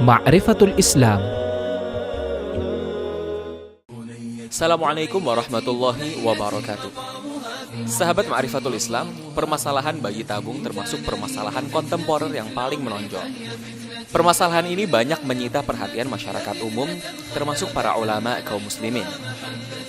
Ma'rifatul Islam. Assalamualaikum warahmatullahi wabarakatuh. Sahabat Ma'rifatul Islam, permasalahan bayi tabung termasuk permasalahan kontemporer yang paling menonjol. Permasalahan ini banyak menyita perhatian masyarakat umum, termasuk para ulama kaum muslimin.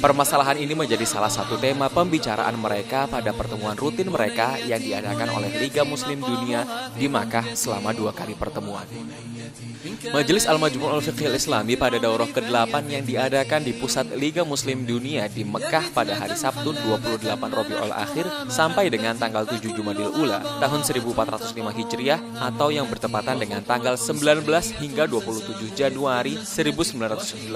Permasalahan ini menjadi salah satu tema pembicaraan mereka pada pertemuan rutin mereka yang diadakan oleh Liga Muslim Dunia di Makkah selama 2 kali pertemuan. Majelis Al-Majmu' Al-Fiqh Al-Islami pada daurah ke-8 yang diadakan di Pusat Liga Muslim Dunia di Mekah pada hari Sabtu 28 Rabiul Akhir sampai dengan tanggal 7 Jumadil Ula tahun 1405 Hijriah atau yang bertepatan dengan tanggal 19 hingga 27 Januari 1985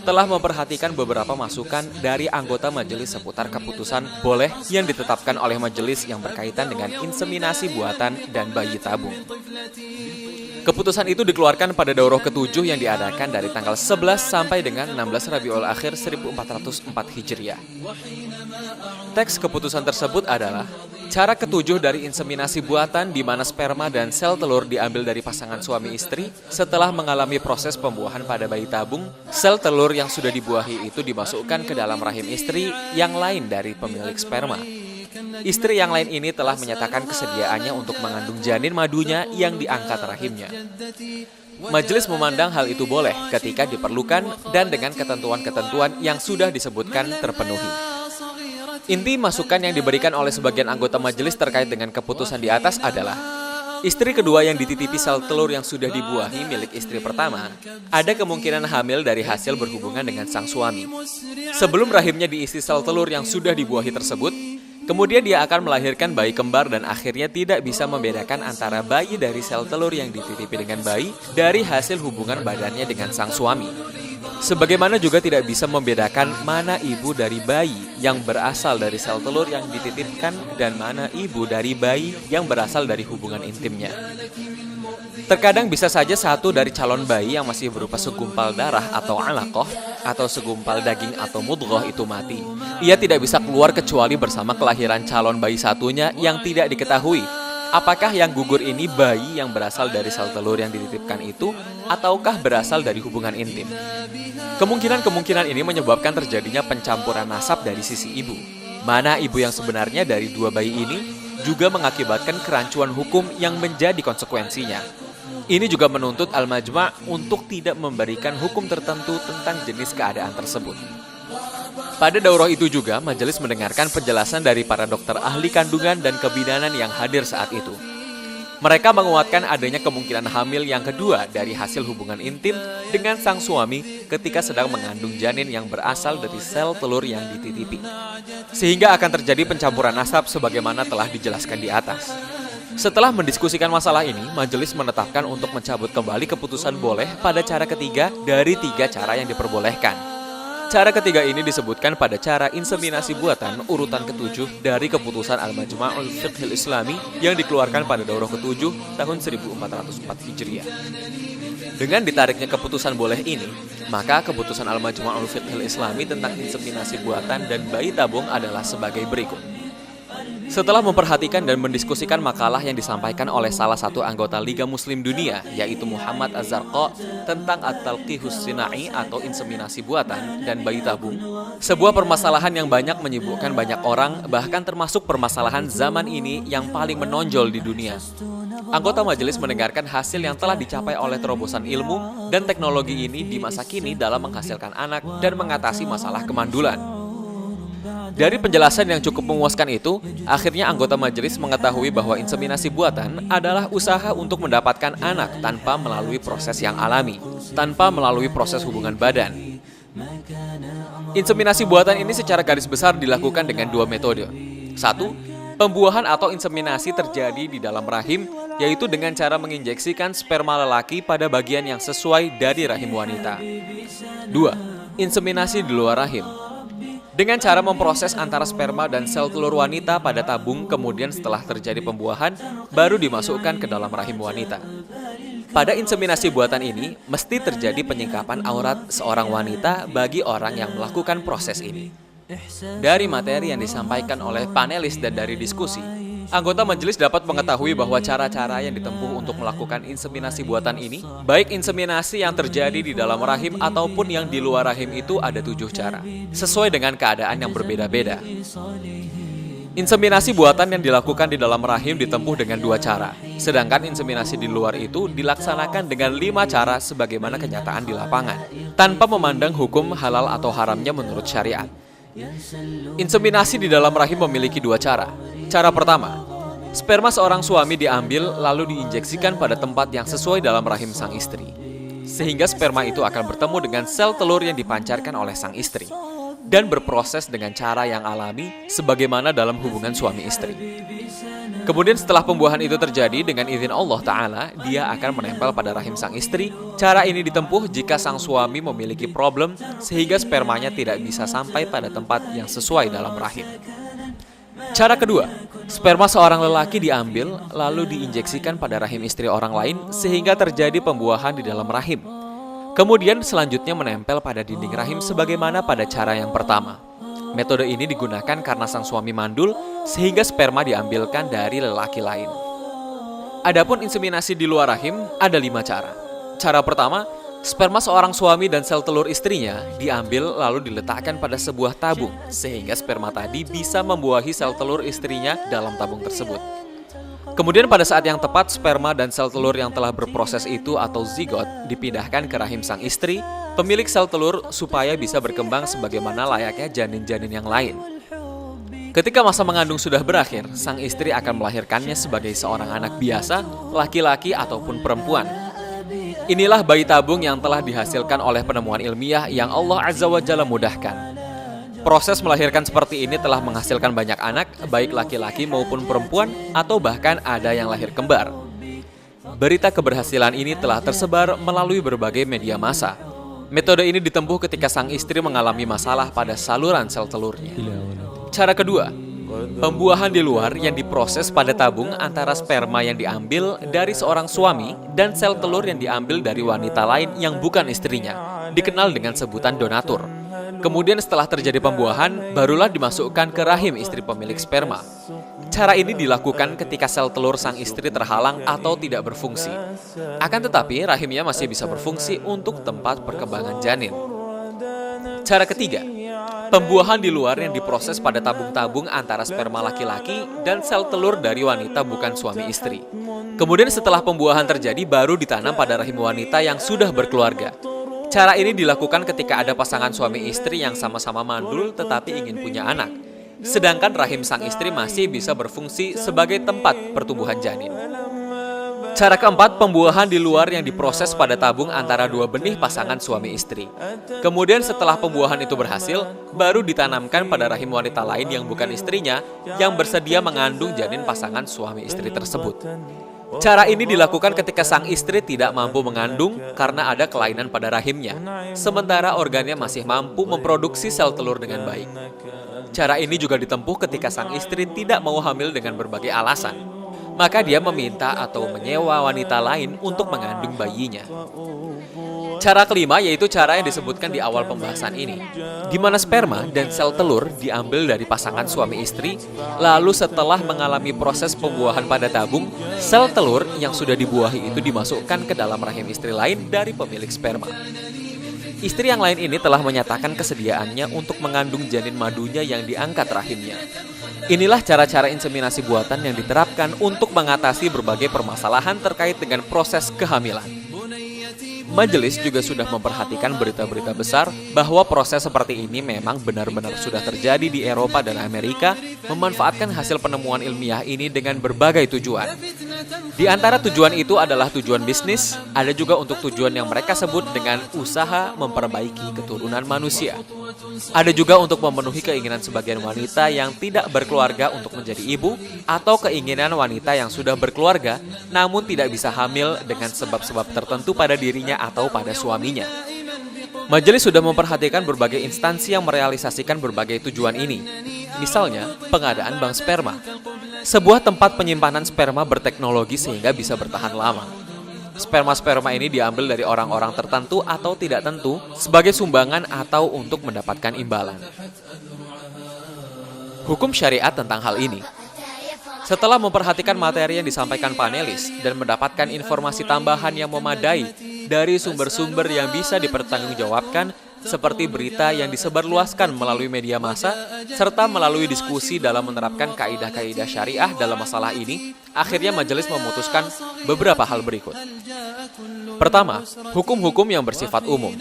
telah memperhatikan beberapa masukan dari anggota majelis seputar keputusan boleh yang ditetapkan oleh majelis yang berkaitan dengan inseminasi buatan dan bayi tabung. Keputusan itu dikeluarkan pada daurah ke-7 yang diadakan dari tanggal 11 sampai dengan 16 Rabiul Akhir 1404 Hijriah. Teks keputusan tersebut adalah cara ke-7 dari inseminasi buatan di mana sperma dan sel telur diambil dari pasangan suami istri. Setelah mengalami proses pembuahan pada bayi tabung, sel telur yang sudah dibuahi itu dimasukkan ke dalam rahim istri yang lain dari pemilik sperma. Istri yang lain ini telah menyatakan kesediaannya untuk mengandung janin madunya yang diangkat rahimnya. Majelis memandang hal itu boleh ketika diperlukan dan dengan ketentuan-ketentuan yang sudah disebutkan terpenuhi. Inti masukan yang diberikan oleh sebagian anggota majelis terkait dengan keputusan di atas adalah istri kedua yang dititipi sel telur yang sudah dibuahi milik istri pertama, ada kemungkinan hamil dari hasil berhubungan dengan sang suami. Sebelum rahimnya diisi sel telur yang sudah dibuahi tersebut, kemudian dia akan melahirkan bayi kembar dan akhirnya tidak bisa membedakan antara bayi dari sel telur yang dititipi dengan bayi dari hasil hubungan badannya dengan sang suami. Sebagaimana juga tidak bisa membedakan mana ibu dari bayi yang berasal dari sel telur yang dititipkan dan mana ibu dari bayi yang berasal dari hubungan intimnya. Terkadang bisa saja satu dari calon bayi yang masih berupa segumpal darah atau alaqah atau segumpal daging atau mudghah itu mati. Ia tidak bisa keluar kecuali bersama kelahiran calon bayi satunya yang tidak diketahui apakah yang gugur ini bayi yang berasal dari sel telur yang dititipkan itu ataukah berasal dari hubungan intim. Kemungkinan-kemungkinan ini menyebabkan terjadinya pencampuran nasab dari sisi ibu. Mana ibu yang sebenarnya dari dua bayi ini juga mengakibatkan kerancuan hukum yang menjadi konsekuensinya. Ini juga menuntut Al-Majma' untuk tidak memberikan hukum tertentu tentang jenis keadaan tersebut. Pada daurah itu juga, majelis mendengarkan penjelasan dari para dokter ahli kandungan dan kebidanan yang hadir saat itu. Mereka menguatkan adanya kemungkinan hamil yang kedua dari hasil hubungan intim dengan sang suami ketika sedang mengandung janin yang berasal dari sel telur yang dititipi. Sehingga akan terjadi pencampuran nasab sebagaimana telah dijelaskan di atas. Setelah mendiskusikan masalah ini, majelis menetapkan untuk mencabut kembali keputusan boleh pada cara ketiga dari 3 cara yang diperbolehkan. Cara ketiga ini disebutkan pada cara inseminasi buatan urutan ke-7 dari keputusan Al-Majmu' Al-Fiqh Al-Islami yang dikeluarkan pada daurah ke-7 tahun 1404 Hijriah. Dengan ditariknya keputusan boleh ini, maka keputusan Al-Majmu' Al-Fiqh Al-Islami tentang inseminasi buatan dan bayi tabung adalah sebagai berikut. Setelah memperhatikan dan mendiskusikan makalah yang disampaikan oleh salah satu anggota Liga Muslim Dunia, yaitu Muhammad Az-Zarqa tentang At-Talqihus Sina'i atau inseminasi buatan dan bayi tabung, sebuah permasalahan yang banyak menyibukkan banyak orang, bahkan termasuk permasalahan zaman ini yang paling menonjol di dunia. Anggota majelis mendengarkan hasil yang telah dicapai oleh terobosan ilmu dan teknologi ini di masa kini dalam menghasilkan anak dan mengatasi masalah kemandulan. Dari penjelasan yang cukup memuaskan itu, akhirnya anggota majelis mengetahui bahwa inseminasi buatan adalah usaha untuk mendapatkan anak tanpa melalui proses yang alami, tanpa melalui proses hubungan badan. Inseminasi buatan ini secara garis besar dilakukan dengan 2 metode. 1. Pembuahan atau inseminasi terjadi di dalam rahim, yaitu dengan cara menginjeksikan sperma lelaki pada bagian yang sesuai dari rahim wanita. 2. Inseminasi di luar rahim. Dengan cara memproses antara sperma dan sel telur wanita pada tabung, kemudian setelah terjadi pembuahan, baru dimasukkan ke dalam rahim wanita. Pada inseminasi buatan ini, mesti terjadi penyingkapan aurat seorang wanita bagi orang yang melakukan proses ini. Dari materi yang disampaikan oleh panelis dan dari diskusi, Anggota majelis dapat mengetahui bahwa cara-cara yang ditempuh untuk melakukan inseminasi buatan ini, baik inseminasi yang terjadi di dalam rahim ataupun yang di luar rahim itu ada 7 cara, sesuai dengan keadaan yang berbeda-beda. Inseminasi buatan yang dilakukan di dalam rahim ditempuh dengan 2 cara, sedangkan inseminasi di luar itu dilaksanakan dengan 5 cara sebagaimana kenyataan di lapangan, tanpa memandang hukum halal atau haramnya menurut syariat. Inseminasi di dalam rahim memiliki 2 cara. Cara pertama, sperma seorang suami diambil lalu diinjeksikan pada tempat yang sesuai dalam rahim sang istri, sehingga sperma itu akan bertemu dengan sel telur yang dipancarkan oleh sang istri dan berproses dengan cara yang alami sebagaimana dalam hubungan suami istri. Kemudian setelah pembuahan itu terjadi dengan izin Allah Ta'ala, dia akan menempel pada rahim sang istri. Cara ini ditempuh jika sang suami memiliki problem sehingga spermanya tidak bisa sampai pada tempat yang sesuai dalam rahim. Cara kedua, sperma seorang lelaki diambil lalu diinjeksikan pada rahim istri orang lain sehingga terjadi pembuahan di dalam rahim. Kemudian selanjutnya menempel pada dinding rahim sebagaimana pada cara yang pertama. Metode ini digunakan karena sang suami mandul sehingga sperma diambilkan dari lelaki lain. Adapun inseminasi di luar rahim ada 5 cara. Cara pertama, sperma seorang suami dan sel telur istrinya diambil lalu diletakkan pada sebuah tabung sehingga sperma tadi bisa membuahi sel telur istrinya dalam tabung tersebut. Kemudian pada saat yang tepat sperma dan sel telur yang telah berproses itu atau zigot dipindahkan ke rahim sang istri, pemilik sel telur supaya bisa berkembang sebagaimana layaknya janin-janin yang lain. Ketika masa mengandung sudah berakhir, sang istri akan melahirkannya sebagai seorang anak biasa, laki-laki ataupun perempuan. Inilah bayi tabung yang telah dihasilkan oleh penemuan ilmiah yang Allah Azza wa Jalla mudahkan. Proses melahirkan seperti ini telah menghasilkan banyak anak, baik laki-laki maupun perempuan, atau bahkan ada yang lahir kembar. Berita keberhasilan ini telah tersebar melalui berbagai media massa. Metode ini ditempuh ketika sang istri mengalami masalah pada saluran sel telurnya. Cara kedua, pembuahan di luar yang diproses pada tabung antara sperma yang diambil dari seorang suami dan sel telur yang diambil dari wanita lain yang bukan istrinya, dikenal dengan sebutan donatur. Kemudian setelah terjadi pembuahan, barulah dimasukkan ke rahim istri pemilik sperma. Cara ini dilakukan ketika sel telur sang istri terhalang atau tidak berfungsi. Akan tetapi, rahimnya masih bisa berfungsi untuk tempat perkembangan janin. Cara ketiga, pembuahan di luar yang diproses pada tabung-tabung antara sperma laki-laki dan sel telur dari wanita bukan suami istri. Kemudian setelah pembuahan terjadi, baru ditanam pada rahim wanita yang sudah berkeluarga. Cara ini dilakukan ketika ada pasangan suami istri yang sama-sama mandul tetapi ingin punya anak, sedangkan rahim sang istri masih bisa berfungsi sebagai tempat pertumbuhan janin. Cara keempat, pembuahan di luar yang diproses pada tabung antara 2 benih pasangan suami istri. Kemudian setelah pembuahan itu berhasil, baru ditanamkan pada rahim wanita lain yang bukan istrinya yang bersedia mengandung janin pasangan suami istri tersebut. Cara ini dilakukan ketika sang istri tidak mampu mengandung karena ada kelainan pada rahimnya, sementara organnya masih mampu memproduksi sel telur dengan baik. Cara ini juga ditempuh ketika sang istri tidak mau hamil dengan berbagai alasan, maka dia meminta atau menyewa wanita lain untuk mengandung bayinya. Cara kelima yaitu cara yang disebutkan di awal pembahasan ini, di mana sperma dan sel telur diambil dari pasangan suami istri, lalu setelah mengalami proses pembuahan pada tabung, sel telur yang sudah dibuahi itu dimasukkan ke dalam rahim istri lain dari pemilik sperma. Istri yang lain ini telah menyatakan kesediaannya untuk mengandung janin madunya yang diangkat rahimnya. Inilah cara-cara inseminasi buatan yang diterapkan untuk mengatasi berbagai permasalahan terkait dengan proses kehamilan. Majelis juga sudah memperhatikan berita-berita besar bahwa proses seperti ini memang benar-benar sudah terjadi di Eropa dan Amerika, memanfaatkan hasil penemuan ilmiah ini dengan berbagai tujuan. Di antara tujuan itu adalah tujuan bisnis, ada juga untuk tujuan yang mereka sebut dengan usaha memperbaiki keturunan manusia. Ada juga untuk memenuhi keinginan sebagian wanita yang tidak berkeluarga untuk menjadi ibu, atau keinginan wanita yang sudah berkeluarga namun tidak bisa hamil dengan sebab-sebab tertentu pada dirinya atau pada suaminya. Majelis sudah memperhatikan berbagai instansi yang merealisasikan berbagai tujuan ini. Misalnya, pengadaan bank sperma, sebuah tempat penyimpanan sperma berteknologi sehingga bisa bertahan lama. Sperma-sperma ini diambil dari orang-orang tertentu atau tidak tentu sebagai sumbangan atau untuk mendapatkan imbalan. Hukum syariat tentang hal ini. Setelah memperhatikan materi yang disampaikan panelis dan mendapatkan informasi tambahan yang memadai dari sumber-sumber yang bisa dipertanggungjawabkan, seperti berita yang disebarluaskan melalui media massa, serta melalui diskusi dalam menerapkan kaidah-kaidah syariah dalam masalah ini, akhirnya majelis memutuskan beberapa hal berikut. Pertama, hukum-hukum yang bersifat umum.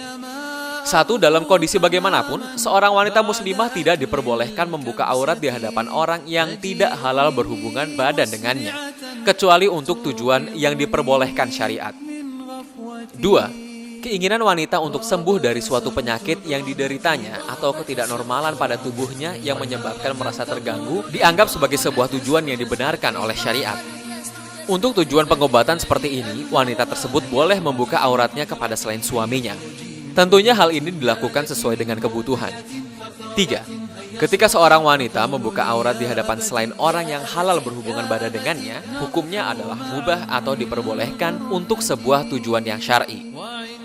1. Dalam kondisi bagaimanapun, seorang wanita muslimah tidak diperbolehkan membuka aurat di hadapan orang yang tidak halal berhubungan badan dengannya, kecuali untuk tujuan yang diperbolehkan syariat. 2. Keinginan wanita untuk sembuh dari suatu penyakit yang dideritanya atau ketidaknormalan pada tubuhnya yang menyebabkan merasa terganggu dianggap sebagai sebuah tujuan yang dibenarkan oleh syariat. Untuk tujuan pengobatan seperti ini, wanita tersebut boleh membuka auratnya kepada selain suaminya. Tentunya hal ini dilakukan sesuai dengan kebutuhan. 3. Ketika seorang wanita membuka aurat di hadapan selain orang yang halal berhubungan badan dengannya, hukumnya adalah mubah atau diperbolehkan untuk sebuah tujuan yang syar'i.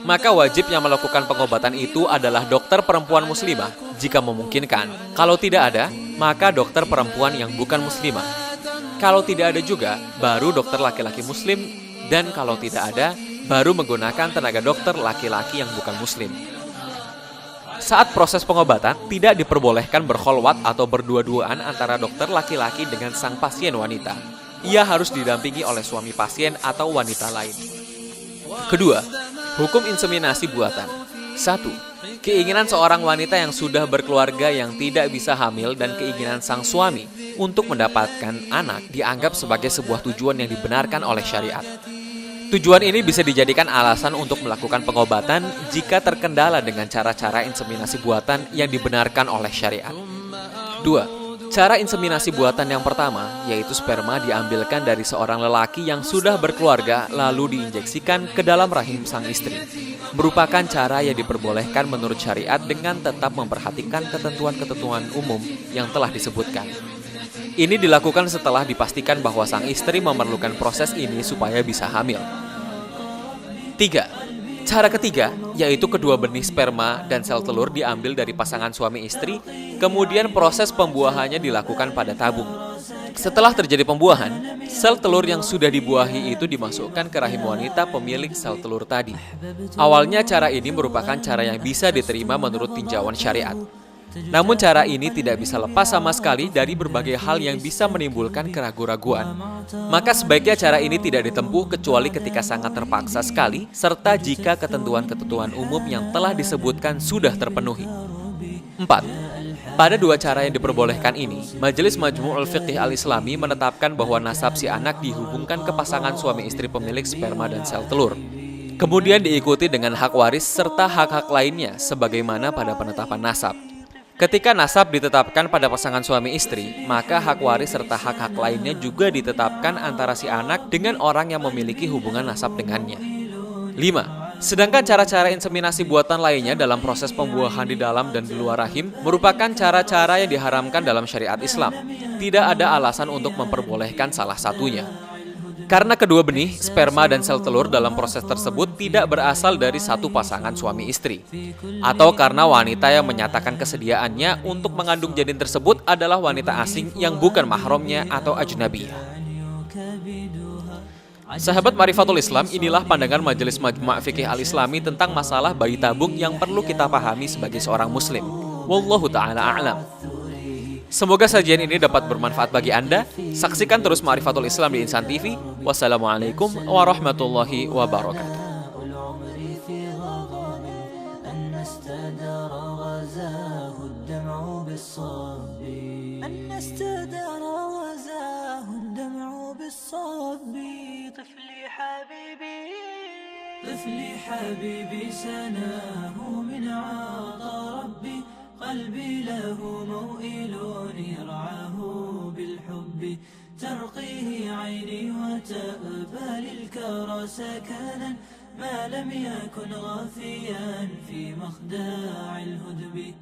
Maka wajib yang melakukan pengobatan itu adalah dokter perempuan muslimah jika memungkinkan. Kalau tidak ada, maka dokter perempuan yang bukan muslimah. Kalau tidak ada juga, baru dokter laki-laki muslim, dan kalau tidak ada, baru menggunakan tenaga dokter laki-laki yang bukan muslim. Saat proses pengobatan, tidak diperbolehkan berkholwat atau berdua-duaan antara dokter laki-laki dengan sang pasien wanita. Ia harus didampingi oleh suami pasien atau wanita lain. Kedua, hukum inseminasi buatan. 1. Keinginan seorang wanita yang sudah berkeluarga yang tidak bisa hamil dan keinginan sang suami untuk mendapatkan anak dianggap sebagai sebuah tujuan yang dibenarkan oleh syariat. Tujuan ini bisa dijadikan alasan untuk melakukan pengobatan jika terkendala dengan cara-cara inseminasi buatan yang dibenarkan oleh syariat. 2. Cara inseminasi buatan yang pertama, yaitu sperma diambilkan dari seorang lelaki yang sudah berkeluarga lalu diinjeksikan ke dalam rahim sang istri. Merupakan cara yang diperbolehkan menurut syariat dengan tetap memperhatikan ketentuan-ketentuan umum yang telah disebutkan. Ini dilakukan setelah dipastikan bahwa sang istri memerlukan proses ini supaya bisa hamil. 3. Cara ketiga, yaitu kedua benih sperma dan sel telur diambil dari pasangan suami istri, kemudian proses pembuahannya dilakukan pada tabung. Setelah terjadi pembuahan, sel telur yang sudah dibuahi itu dimasukkan ke rahim wanita pemilik sel telur tadi. Awalnya cara ini merupakan cara yang bisa diterima menurut tinjauan syariat. Namun cara ini tidak bisa lepas sama sekali dari berbagai hal yang bisa menimbulkan keraguan-raguan. Maka sebaiknya cara ini tidak ditempuh kecuali ketika sangat terpaksa sekali, serta jika ketentuan-ketentuan umum yang telah disebutkan sudah terpenuhi. 4. Pada dua cara yang diperbolehkan ini, Majelis Majmu'ul Fiqih Al-Islami menetapkan bahwa nasab si anak dihubungkan ke pasangan suami istri pemilik sperma dan sel telur. Kemudian diikuti dengan hak waris serta hak-hak lainnya sebagaimana pada penetapan nasab. Ketika nasab ditetapkan pada pasangan suami istri, maka hak waris serta hak-hak lainnya juga ditetapkan antara si anak dengan orang yang memiliki hubungan nasab dengannya. 5. Sedangkan cara-cara inseminasi buatan lainnya dalam proses pembuahan di dalam dan di luar rahim merupakan cara-cara yang diharamkan dalam syariat Islam. Tidak ada alasan untuk memperbolehkan salah satunya. Karena kedua benih, sperma dan sel telur dalam proses tersebut tidak berasal dari satu pasangan suami istri. Atau karena wanita yang menyatakan kesediaannya untuk mengandung janin tersebut adalah wanita asing yang bukan mahramnya atau ajnabiyah. Sahabat Ma'rifatul Islam, inilah pandangan Majelis Majmu' Fiqih Al-Islami tentang masalah bayi tabung yang perlu kita pahami sebagai seorang muslim. Wallahu ta'ala a'lam. Semoga sajian ini dapat bermanfaat bagi Anda. Saksikan terus Ma'rifatul Islam di Insan TV. Wassalamualaikum warahmatullahi wabarakatuh. طفلي حبيبي سناه من عطا ربي قلبي له موئل يرعاه بالحب ترقيه عيني وتأبى للكرى سكنا ما لم يكن غافيا في مخداع الهدب